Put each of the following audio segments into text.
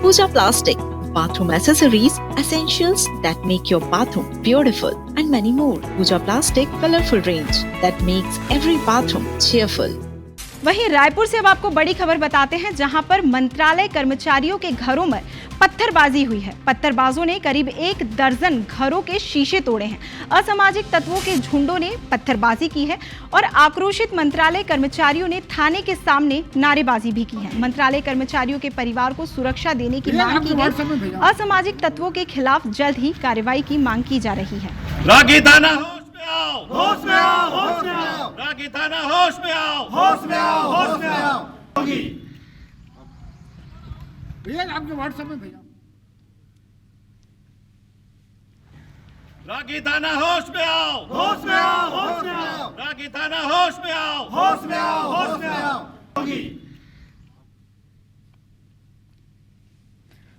Pooja Plastic, bathroom accessories, essentials that make your bathroom beautiful, and many more. Pooja Plastic colorful range that makes every bathroom cheerful. वहीं रायपुर से अब आपको बड़ी खबर बताते हैं, जहां पर मंत्रालय कर्मचारियों के घरों में पत्थरबाजी हुई है। पत्थरबाजों ने करीब 1 दर्जन घरों के शीशे तोड़े हैं। असामाजिक तत्वों के झुंडों ने पत्थरबाजी की है और आक्रोशित मंत्रालय कर्मचारियों ने थाने के सामने नारेबाजी भी की है। मंत्रालय कर्मचारियों के परिवार को सुरक्षा देने की मांग की गई। असामाजिक तत्वों के खिलाफ जल्द ही कार्रवाई की मांग की जा रही है। रागी थाना होश में आओ, होश में आओ, रागी थाना होश में आओ, होश में आओ, होश में आओ। भैया आपके व्हाट्सएप में भैया रागी थाना होश में आओ, होश में आओ, होश में आओ, रागी थाना होश में आओ, होश में आओ, होश में आओ।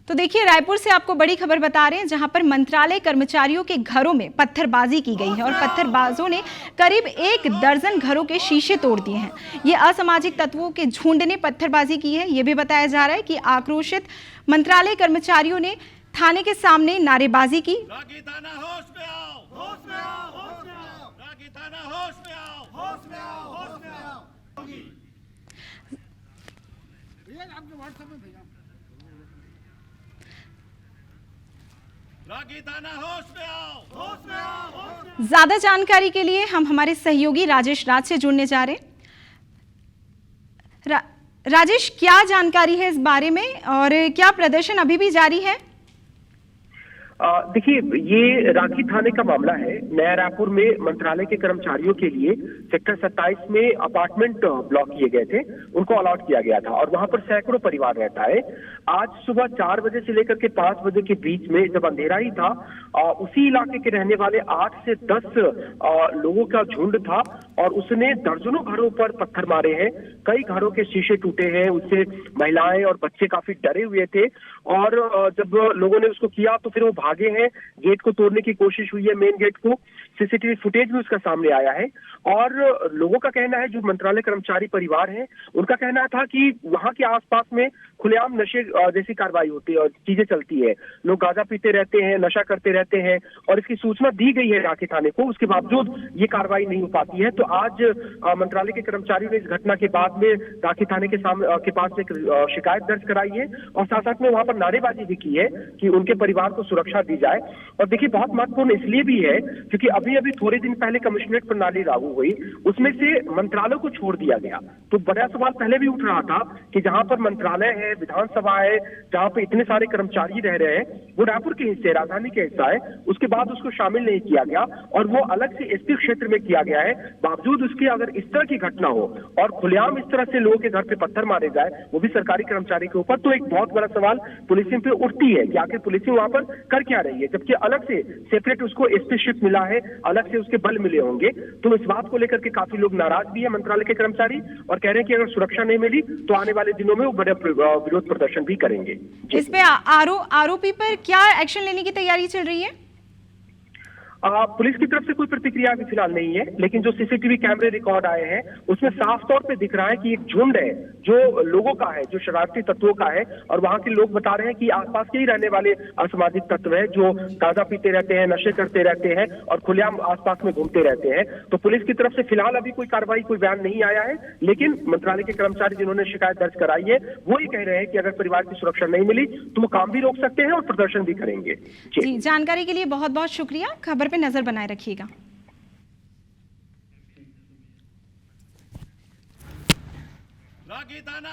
तो देखिए, रायपुर से आपको बड़ी खबर बता रहे हैं, जहां पर मंत्रालय कर्मचारियों के घरों में पत्थरबाजी की गई है और पत्थरबाजों ने करीब 1 दर्जन घरों के शीशे तोड़ दिए हैं। ये असामाजिक तत्वों के झुंड ने पत्थरबाजी की है। ये भी बताया जा रहा है कि आक्रोशित मंत्रालय कर्मचारियों ने थाने के सामने नारेबाजी की। रागी थाना होश में आओ, होश में आओ, होश में आओ, रागी थाना होश में आओ, होश में आओ, होश में आओ। भैया आपके व्हाट्सएप में भैया रागी थाना होश में आओ, होश में आओ, होश में आओ। ज्यादा जानकारी के लिए हम हमारे सहयोगी राजेश राज से जुड़ने जा रहे हैं। राजेश, क्या जानकारी है इस बारे में और क्या प्रदर्शन अभी भी जारी है? देखिए, ये राखी थाने का मामला है। नया रायपुर में मंत्रालय के कर्मचारियों के लिए सेक्टर 27 में अपार्टमेंट ब्लॉक किए गए थे, उनको अलॉट किया गया था और वहां पर सैकड़ों परिवार रहता है। आज सुबह 4 बजे से लेकर के 5 बजे के बीच में जब अंधेरा ही था, उसी इलाके के रहने वाले 8 से 10 लोगों का झुंड था और उसने दर्जनों घरों पर पत्थर मारे हैं। कई घरों के शीशे टूटे हैं। उससे महिलाएं और बच्चे काफी डरे हुए थे और जब लोगों ने उसको किया तो फिर वो भागे हैं। गेट को तोड़ने की कोशिश हुई है, मेन गेट को। सीसीटीवी फुटेज भी उसका सामने आया है और लोगों का कहना है, जो मंत्रालय कर्मचारी परिवार है, उनका कहना था कि वहां के आसपास में खुलेआम नशे जैसी कार्रवाई होती है और चीजें चलती है। लोग गांजा पीते रहते हैं, नशा करते रहते हैं और इसकी सूचना दी गई है राखी थाने को। उसके बावजूद ये कार्रवाई नहीं हो पाती है। तो आज मंत्रालय के कर्मचारियों ने इस घटना के बाद में राखी थाने के पास एक शिकायत दर्ज कराई है और साथ साथ में वहां पर नारेबाजी भी की है कि उनके परिवार को सुरक्षा दी जाए। और देखिए, बहुत महत्वपूर्ण इसलिए भी है क्योंकि अभी अभी थोड़े दिन पहले कमिश्नरेट प्रणाली लागू हुई, उसमें से मंत्रालय को छोड़ दिया गया। तो बड़ा सवाल पहले भी उठ रहा था कि जहां पर मंत्रालय है, विधानसभा है, जहां पे इतने सारे कर्मचारी रह रहे हैं, वो रायपुर के हिस्से, राजधानी के हिस्सा है, उसके बाद उसको शामिल नहीं किया गया और वो अलग से एसपी क्षेत्र में किया गया है। बावजूद उसके अगर इस तरह की घटना हो और खुलेआम इस तरह से लोगों के घर पे पत्थर मारे जाए, वो भी सरकारी कर्मचारी के ऊपर, तो एक बहुत बड़ा सवाल पुलिसिंग पे उठती है कि आखिर पुलिसिंग वहां पर कर क्या रही है, जबकि अलग से सेपरेट उसको एसपीशिप मिला है, अलग से उसके बल मिले होंगे। तो इस बात को लेकर के काफी लोग नाराज भी है मंत्रालय के कर्मचारी और कह रहे हैं कि अगर सुरक्षा नहीं मिली तो आने वाले दिनों में वो बड़े विरोध प्रदर्शन भी करेंगे। इस पे आरोपी पर क्या एक्शन लेने की तैयारी चल रही है? पुलिस की तरफ से कोई प्रतिक्रिया अभी फिलहाल नहीं है, लेकिन जो सीसीटीवी कैमरे रिकॉर्ड आए हैं उसमें साफ तौर पे दिख रहा है कि एक झुंड है जो लोगों का है, जो शरारती तत्वों का है और वहां के लोग बता रहे हैं कि आसपास के ही रहने वाले असामाजिक तत्व है जो गांजा पीते रहते हैं, नशे करते रहते हैं और खुलेआम आसपास में घूमते रहते हैं। तो पुलिस की तरफ से फिलहाल अभी कोई कार्रवाई, कोई बयान नहीं आया है, लेकिन मंत्रालय के कर्मचारी जिन्होंने शिकायत दर्ज कराई है वो ये कह रहे हैं कि अगर परिवार की सुरक्षा नहीं मिली तो वो काम भी रोक सकते हैं और प्रदर्शन भी करेंगे। जी, जानकारी के लिए बहुत बहुत शुक्रिया। खबर पे नजर बनाए रखिएगा। रागी थाना